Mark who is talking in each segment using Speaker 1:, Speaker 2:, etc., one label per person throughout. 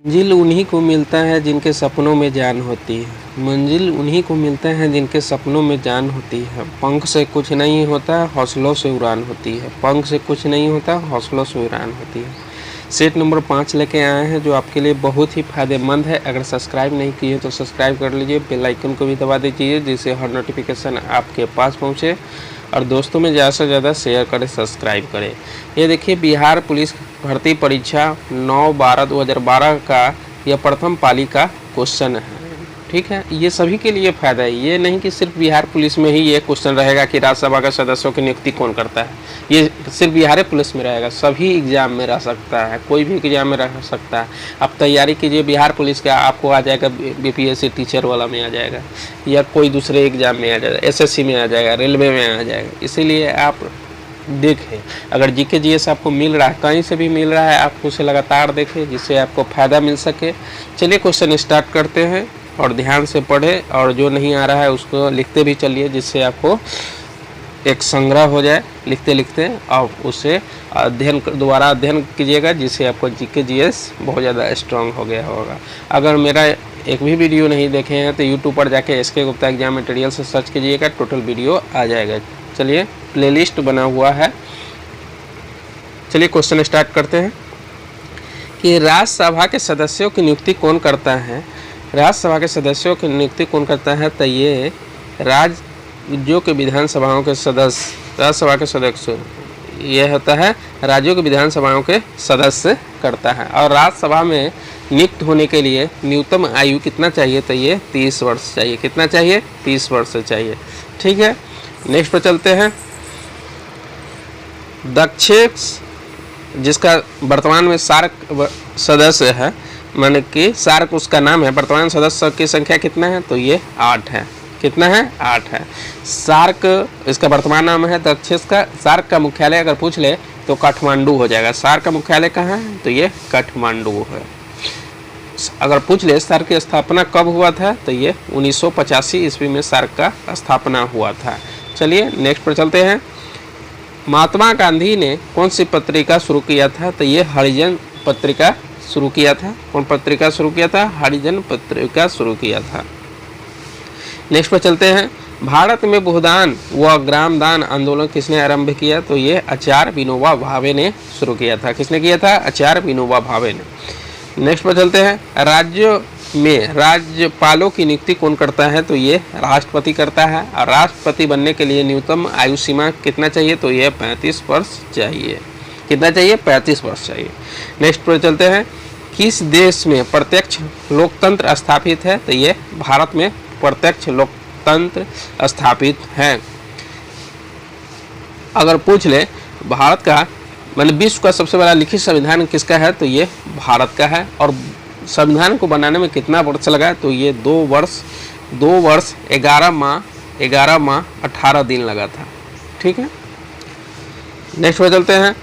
Speaker 1: मंजिल उन्हीं को मिलता है जिनके सपनों में जान होती है। मंजिल उन्हीं को मिलता है जिनके सपनों में जान होती है। पंख से कुछ नहीं होता, हौसलों से उड़ान होती है। पंख से कुछ नहीं होता, हौसलों से उड़ान होती है। सेट नंबर 5 लेके आए हैं जो आपके लिए बहुत ही फ़ायदेमंद है। अगर सब्सक्राइब नहीं किए तो सब्सक्राइब कर लीजिए, बेल आइकन को भी दबा दीजिए जिससे हर नोटिफिकेशन आपके पास पहुँचे, और दोस्तों में ज़्यादा से ज़्यादा शेयर करें, सब्सक्राइब करें। ये देखिए, बिहार पुलिस भर्ती परीक्षा 9/12/2012 का यह प्रथम पाली का क्वेश्चन है। ठीक है, ये सभी के लिए फ़ायदा है। ये नहीं कि सिर्फ बिहार पुलिस में ही ये क्वेश्चन रहेगा कि राज्यसभा के सदस्यों की नियुक्ति कौन करता है। ये सिर्फ बिहार पुलिस में रहेगा, सभी एग्ज़ाम में रह सकता है, कोई भी एग्ज़ाम में रह सकता है। आप तैयारी कीजिए, बिहार पुलिस का आपको आ जाएगा, बीपीएससी टीचर वाला में आ जाएगा, या कोई दूसरे एग्ज़ाम में आ जाएगा, एसएससी में आ जाएगा, रेलवे में आ जाएगा। इसीलिए आप देखें, अगर जीके जीएस आपको मिल रहा है, कहीं से भी मिल रहा है, आप उसे लगातार देखें जिससे आपको फ़ायदा मिल सके। चलिए क्वेश्चन स्टार्ट करते हैं और ध्यान से पढ़ें, और जो नहीं आ रहा है उसको लिखते भी चलिए जिससे आपको एक संग्रह हो जाए लिखते लिखते, और उसे दोबारा अध्ययन कीजिएगा जिससे आपको जीके जीएस बहुत ज़्यादा स्ट्रांग हो गया होगा। अगर मेरा एक भी वीडियो नहीं देखे हैं तो यूट्यूब पर जाके एसके गुप्ता एग्जाम मटेरियल से सर्च कीजिएगा, टोटल वीडियो आ जाएगा। चलिए, प्लेलिस्ट बना हुआ है। चलिए क्वेश्चन स्टार्ट करते हैं कि राज्यसभा के सदस्यों की नियुक्ति कौन करता है। राज्यसभा के सदस्यों की नियुक्ति कौन करता है, तो ये राज्यों के विधानसभाओं के सदस्य, राज्यसभा के सदस्य, यह होता है राज्यों के विधानसभाओं के सदस्य करता है। और राज्यसभा में नियुक्त होने के लिए न्यूनतम आयु कितना चाहिए, तो ये 30 वर्ष चाहिए। कितना चाहिए, 30 वर्ष चाहिए। ठीक है, नेक्स्ट पर चलते हैं। दक्षिण, जिसका वर्तमान में सार्क सदस्य है, माने कि सार्क उसका नाम है, वर्तमान सदस्य की संख्या कितना है, तो ये 8 है। कितना है, 8 है। सार्क इसका वर्तमान नाम है दक्षिण का। सार्क का मुख्यालय अगर पूछ ले तो काठमांडू हो जाएगा। सार्क का मुख्यालय कहाँ है, तो ये काठमांडू है। अगर पूछ ले सार्क की स्थापना कब हुआ था, तो ये 1985 ईस्वी में सार्क का स्थापना हुआ था। चलिए नेक्स्ट पर चलते हैं। महात्मा गांधी ने कौन सी पत्रिका शुरू किया था, तो ये हरिजन पत्रिका शुरू किया था। कौन पत्रिका शुरू किया था, हरिजन पत्रिका शुरू किया था। नेक्स्ट पर चलते हैं। भारत में भूदान व ग्रामदान आंदोलन किसने आरंभ किया, तो ये आचार्य विनोबा भावे ने शुरू किया था। किसने किया था, आचार्य विनोबा भावे ने। नेक्स्ट पर चलते हैं। राज्य में राज्यपालों की नियुक्ति कौन करता है, तो ये राष्ट्रपति करता है। और राष्ट्रपति बनने के लिए न्यूनतम आयु सीमा कितना चाहिए, तो ये 35 वर्ष चाहिए। कितना चाहिए, 35 वर्ष चाहिए। नेक्स्ट पर चलते हैं। किस देश में प्रत्यक्ष लोकतंत्र स्थापित है, तो ये भारत में प्रत्यक्ष लोकतंत्र स्थापित है। अगर पूछ ले भारत का, मतलब विश्व का सबसे बड़ा लिखित संविधान किसका है, तो ये भारत का है। और संविधान को बनाने में कितना वर्ष लगा, तो ये 2 वर्ष 11 माह 18 दिन लगा था। ठीक है, नेक्स्ट पर चलते हैं।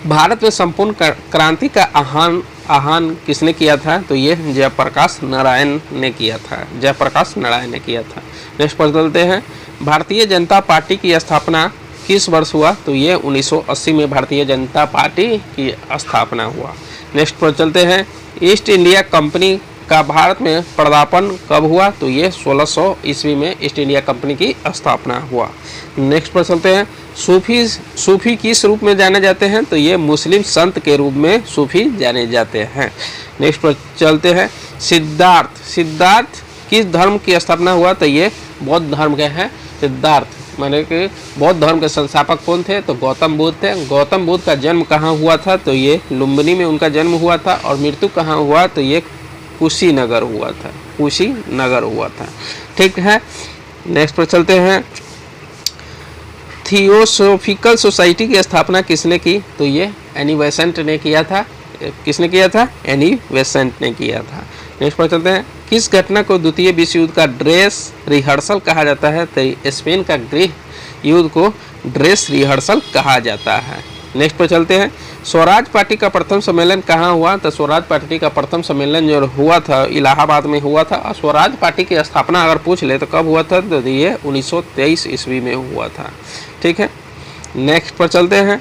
Speaker 1: भारत में संपूर्ण क्रांति का आह्वान किसने किया था, तो ये जयप्रकाश नारायण ने किया था। जयप्रकाश नारायण ने किया था। नेक्स्ट पर चलते हैं। भारतीय जनता पार्टी की स्थापना किस वर्ष हुआ, तो ये 1980 में भारतीय जनता पार्टी की स्थापना हुआ। नेक्स्ट पर चलते हैं। ईस्ट इंडिया कंपनी का भारत में पदार्पण कब हुआ, तो ये 1600 ईस्वी में ईस्ट इंडिया कंपनी की स्थापना हुआ। नेक्स्ट पर चलते हैं। सूफी किस रूप में जाने जाते हैं, तो ये मुस्लिम संत के रूप में सूफी जाने जाते हैं। नेक्स्ट पर चलते हैं। सिद्धार्थ किस धर्म की स्थापना हुआ, तो ये बौद्ध धर्म के हैं। सिद्धार्थ माने कि बौद्ध धर्म के संस्थापक कौन थे, तो गौतम बुद्ध थे। गौतम बुद्ध का जन्म कहाँ हुआ था, तो ये लुम्बिनी में उनका जन्म हुआ था। और मृत्यु कहाँ हुआ, तो ये कुशीनगर हुआ था। कुशीनगर हुआ था। ठीक है, नेक्स्ट पर चलते हैं। थियोसोफिकल सोसाइटी की स्थापना किसने की, तो ये एनी बेसेंट ने किया था। किसने किया था, एनी बेसेंट ने किया था। नेक्स्ट पर चलते हैं। किस घटना को द्वितीय विश्व युद्ध का ड्रेस रिहर्सल कहा जाता है, तो स्पेन का गृह युद्ध को ड्रेस रिहर्सल कहा जाता है। नेक्स्ट पर चलते हैं। स्वराज पार्टी का प्रथम सम्मेलन कहाँ हुआ, तो स्वराज पार्टी का प्रथम सम्मेलन जो हुआ था इलाहाबाद में हुआ था। और स्वराज पार्टी की स्थापना अगर पूछ ले तो कब हुआ था, तो ये 1923 ईस्वी में हुआ था। ठीक है, नेक्स्ट पर चलते हैं।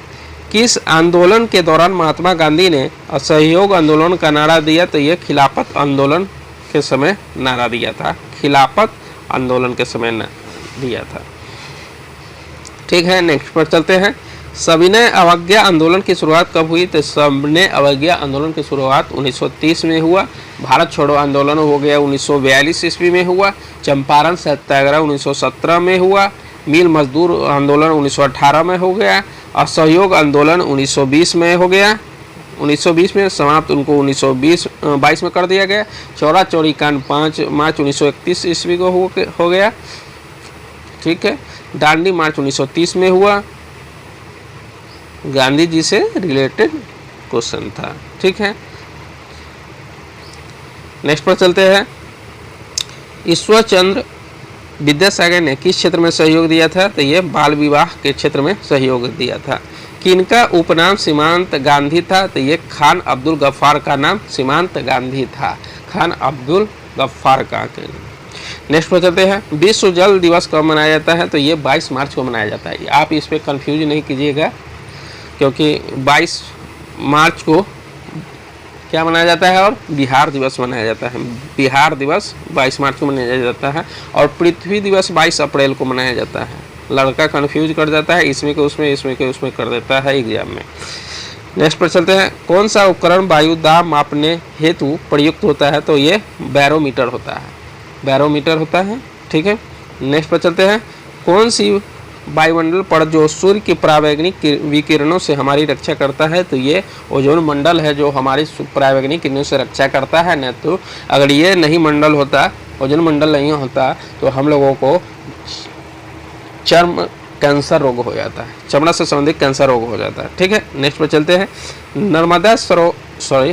Speaker 1: किस आंदोलन के दौरान महात्मा गांधी ने असहयोग आंदोलन का नारा दिया? तो ये खिलाफत आंदोलन के समय नारा दिया था, खिलाफत आंदोलन के समय दिया था। ठीक है, नेक्स्ट पर चलते हैं। सविनय अवज्ञा आंदोलन की शुरुआत कब हुई? तो सविनय अवज्ञा आंदोलन की शुरुआत 1930 में हुआ। भारत छोड़ो आंदोलन हो गया 1942 ईस्वी में हुआ। चंपारण सत्याग्रह 1917 में हुआ। मिल मजदूर आंदोलन 1918 में हो गया। असहयोग आंदोलन 1920 में हो गया, 1920 में समाप्त, उनको 1922 में कर दिया गया। चौरा चौरी कांड 5 मार्च 1931 ईस्वी को हो गया। ठीक है, दांडी मार्च 1930 में हुआ। गांधी जी से रिलेटेड क्वेश्चन था। ठीक है, नेक्स्ट पर चलते हैं। ईश्वर चंद्र विद्यासागर ने किस क्षेत्र में सहयोग दिया था? तो ये बाल विवाह के क्षेत्र में सहयोग दिया था। किनका उपनाम सीमांत गांधी था? तो ये खान अब्दुल गफ्फार का नाम सीमांत गांधी था, खान अब्दुल गफ्फार का। नेक्स्ट पर चलते हैं। विश्व जल दिवस कब मनाया जाता है? तो ये 22 मार्च को मनाया जाता है। आप इस पर कंफ्यूज नहीं कीजिएगा, क्योंकि 22 मार्च को क्या मनाया जाता है और बिहार दिवस मनाया जाता है। बिहार दिवस 22 मार्च को मनाया जाता है और पृथ्वी दिवस 22 अप्रैल को मनाया जाता है। लड़का कंफ्यूज कर जाता है, इसमें के उसमें, इसमें के उसमें कर देता है एग्जाम में। नेक्स्ट पर चलते हैं। कौन सा उपकरण वायु दाब मापने हेतु प्रयुक्त होता है? तो ये बैरोमीटर होता है, बैरोमीटर होता है। ठीक है, नेक्स्ट पर चलते हैं। कौन सी वायुमंडल पर जो सूर्य की परावैंगनिक विकिरणों से हमारी रक्षा करता है? तो ये ओजोन मंडल है जो हमारी परावैंगनिक किरणों से रक्षा करता है। न तो अगर ये नहीं मंडल होता, ओजोन मंडल नहीं होता, तो हम लोगों को चर्म कैंसर रोग हो जाता है, चमड़ा से संबंधित कैंसर रोग हो जाता है। ठीक है, नेक्स्ट पर चलते हैं।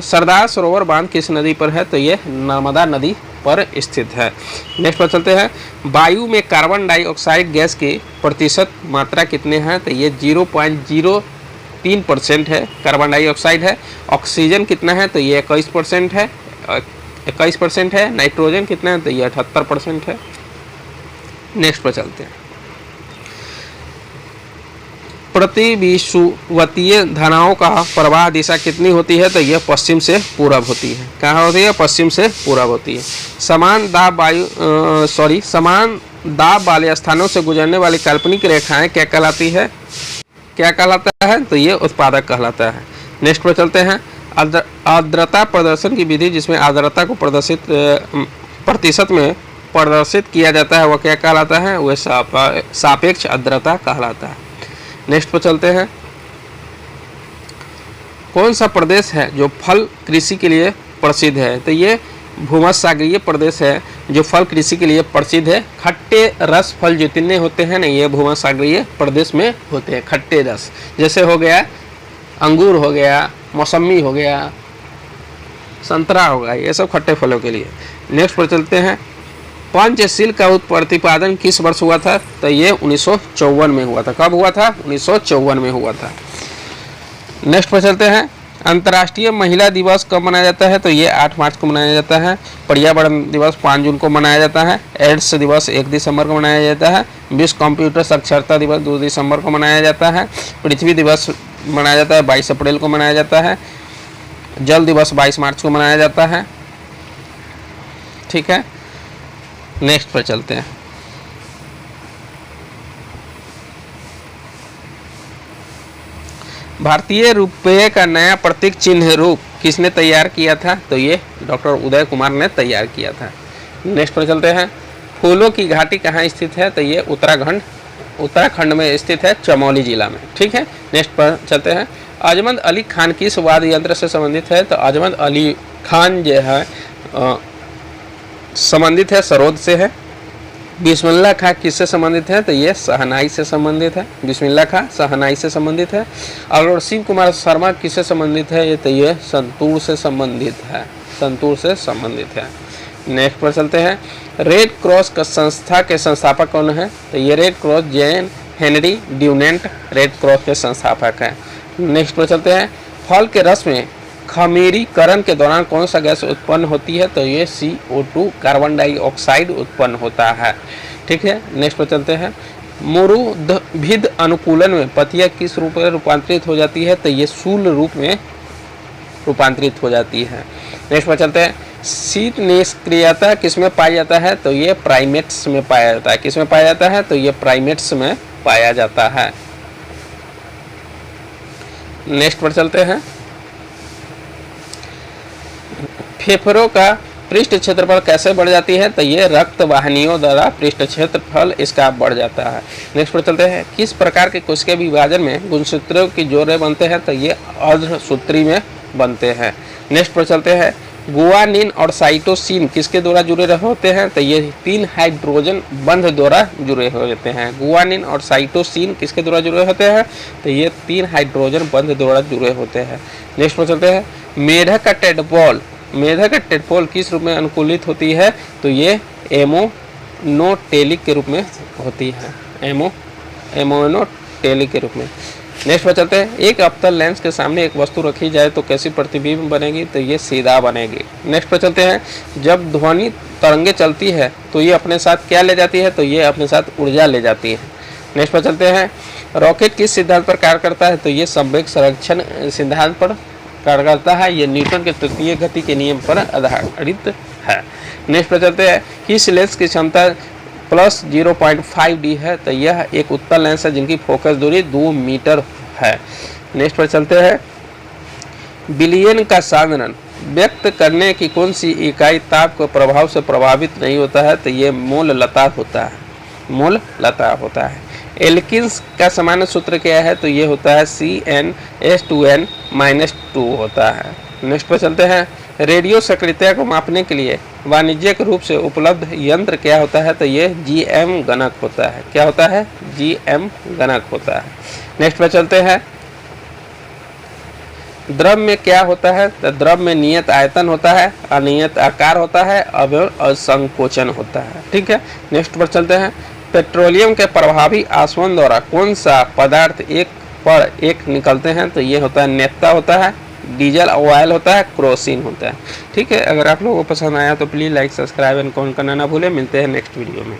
Speaker 1: सरदार सरोवर बांध किस नदी पर है? तो ये नर्मदा नदी पर स्थित है। नेक्स्ट पर चलते हैं। वायु में कार्बन डाइऑक्साइड गैस की प्रतिशत मात्रा कितने हैं? तो ये 0.03% है, कार्बन डाइऑक्साइड है। ऑक्सीजन कितना है? तो ये 21% है, 21% है। नाइट्रोजन कितना है? तो ये 78% है। नेक्स्ट पर चलते हैं। प्रतिविषुवतीय धाराओं का प्रवाह दिशा कितनी होती है? तो यह पश्चिम से पूरब होती है। कहाँ होती है? पश्चिम से पूरब होती है। समान दाब वाले स्थानों से गुजरने वाली काल्पनिक रेखाएं क्या कहलाती है? क्या कहलाता है? तो ये उत्पादक कहलाता है। नेक्स्ट पर चलते हैं। आर्द्रता प्रदर्शन की विधि जिसमें आर्द्रता को प्रतिशत में प्रदर्शित किया जाता है वह क्या कहलाता है? वह सापेक्ष आर्द्रता कहलाता है। नेक्स्ट पर चलते हैं। कौन सा प्रदेश है जो फल कृषि के लिए प्रसिद्ध है? तो ये भूमध्यसागरीय प्रदेश है जो फल कृषि के लिए प्रसिद्ध है। खट्टे रस फल जितने होते हैं ना, ये भूमध्यसागरीय प्रदेश में होते हैं। खट्टे रस जैसे हो गया अंगूर, हो गया मौसमी, हो गया संतरा, होगा, ये सब खट्टे फलों के लिए। नेक्स्ट पर चलते हैं। पंचशील का प्रतिपादन किस वर्ष हुआ था? तो ये 1954 में हुआ था। कब हुआ था? 1954 में हुआ था। नेक्स्ट पर चलते हैं। अंतर्राष्ट्रीय महिला दिवस कब मनाया जाता है? तो ये 8 मार्च को मनाया जाता है। पर्यावरण दिवस 5 जून को मनाया जाता है। एड्स दिवस 1 दिसंबर को मनाया जाता है। विश्व कंप्यूटर साक्षरता दिवस 2 दिसंबर को मनाया जाता है। पृथ्वी दिवस मनाया जाता है 22 अप्रैल को मनाया जाता है। जल दिवस 22 मार्च को मनाया जाता है। ठीक है, नेक्स्ट पर चलते हैं। भारतीय रुपये का नया प्रतीक चिन्ह रूप किसने तैयार किया था? तो ये डॉक्टर उदय कुमार ने तैयार किया था। नेक्स्ट पर चलते हैं। फूलों की घाटी कहाँ स्थित है? तो ये उत्तराखंड में स्थित है, चमोली जिला में। ठीक है, नेक्स्ट पर चलते हैं। अजमत अली खान किस वाद्य यंत्र से संबंधित है? तो अजमत अली खान जो है संबंधित है सरोद से है। बिस्मिल्लाह खां किससे संबंधित है? तो ये शहनाई से संबंधित है। बिस्मिल्लाह खां शहनाई से संबंधित है। और शिव कुमार शर्मा किससे संबंधित है? ये तो ये संतूर से संबंधित है, संतूर से संबंधित है। नेक्स्ट पर चलते हैं। रेड क्रॉस का संस्था के संस्थापक कौन है? तो ये red cross Jain Henry Dunant red cross के संस्थापक हैं। नेक्स्ट पर चलते हैं। फल के रस में खमीरीकरण के दौरान कौन सा गैस उत्पन्न होती है? तो ये CO2 कार्बन डाइऑक्साइड उत्पन्न होता है। ठीक है, नेक्स्ट पर चलते हैं। मूर्धभिद अनुकूलन में पतिया किस रूप में रूपांतरित हो जाती है? तो ये शूल रूप में रूपांतरित हो जाती है। नेक्स्ट पर चलते हैं। शीत निष्क्रियता किस में पाया जाता है? तो ये प्राइमेट्स में पाया जाता है। किस में पाया जाता है? तो ये प्राइमेट्स में पाया जाता है। नेक्स्ट पर चलते हैं। फेफड़ों का पृष्ठ क्षेत्रफल कैसे बढ़ जाती है? तो ये रक्त वाहिनियों द्वारा पृष्ठ क्षेत्रफल इसका बढ़ जाता है। नेक्स्ट पर चलते हैं। किस प्रकार के कोशिका विभाजन में गुणसूत्रों की जोड़े बनते हैं? तो ये अर्धसूत्री में बनते हैं। नेक्स्ट पर चलते हैं। गुआनिन और साइटोसिन किसके द्वारा जुड़े होते हैं? तो ये 3 हाइड्रोजन बंध द्वारा जुड़े होते हैं। गुआनिन और साइटोसिन किसके द्वारा जुड़े होते हैं? तो ये 3 हाइड्रोजन बंध द्वारा जुड़े होते हैं। नेक्स्ट पर चलते हैं। मेढक का टेडपोल, मेढक का टेडपोल किस रूप में अनुकूलित होती है? तो ये एमोनोटेलिक के रूप में होती है। एमोनोटेलिक के रूप में। नेक्स्ट पर चलते हैं। एक अवतल लेंस के सामने एक वस्तु रखी जाए तो कैसी प्रतिबिंब बनेगी? तो ये सीधा बनेगी। नेक्स्ट पर चलते हैं। जब ध्वनि तरंगे चलती है तो ये अपने साथ क्या ले जाती है? तो ये अपने साथ ऊर्जा ले जाती है। नेक्स्ट पर चलते हैं। रॉकेट किस सिद्धांत पर कार्य करता है? तो ये संवेग संरक्षण सिद्धांत पर कार्य करता है। ये न्यूटन के तृतीय गति के नियम पर आधारित है। नेक्स्ट पर चलते हैं। किस लेंस की क्षमता +0.5D है? तो यह एक उत्तल लेंस है जिनकी फोकस दूरी 2 मीटर है। नेक्स्ट पर चलते हैं। विलयन का साधन व्यक्त करने की कौन सी इकाई ताप के प्रभाव से प्रभावित नहीं होता है? तो ये मोल लता होता है। मोल लता होता है। एल्किन्स का सामान्य सूत्र क्या है? तो ये होता है CnH2n-2 होता है। नेक्स्ट पर चलते हैं। रेडियो सक्रियता को मापने के लिए वाणिज्यिक रूप से उपलब्ध यंत्र क्या होता है? तो ये GM गणक होता है। क्या होता है? GM गणक होता है। नेक्स्ट पर चलते हैं। द्रव में क्या होता है? तो द्रव में नियत आयतन होता है, अनियत आकार होता है और संकोचन होता है। ठीक है। नेक्स्ट पर चलते हैं। पेट्रोलियम के प्रभावी आसवन द्वारा कौन सा पदार्थ एक पर एक निकलते हैं? तो ये होता है नेफ्ता होता है, डीजल ऑयल होता है, क्रोसिन होता है। ठीक है। अगर आप लोगों को पसंद आया तो please like, subscribe and comment करना ना भूलें। मिलते हैं नेक्स्ट वीडियो में।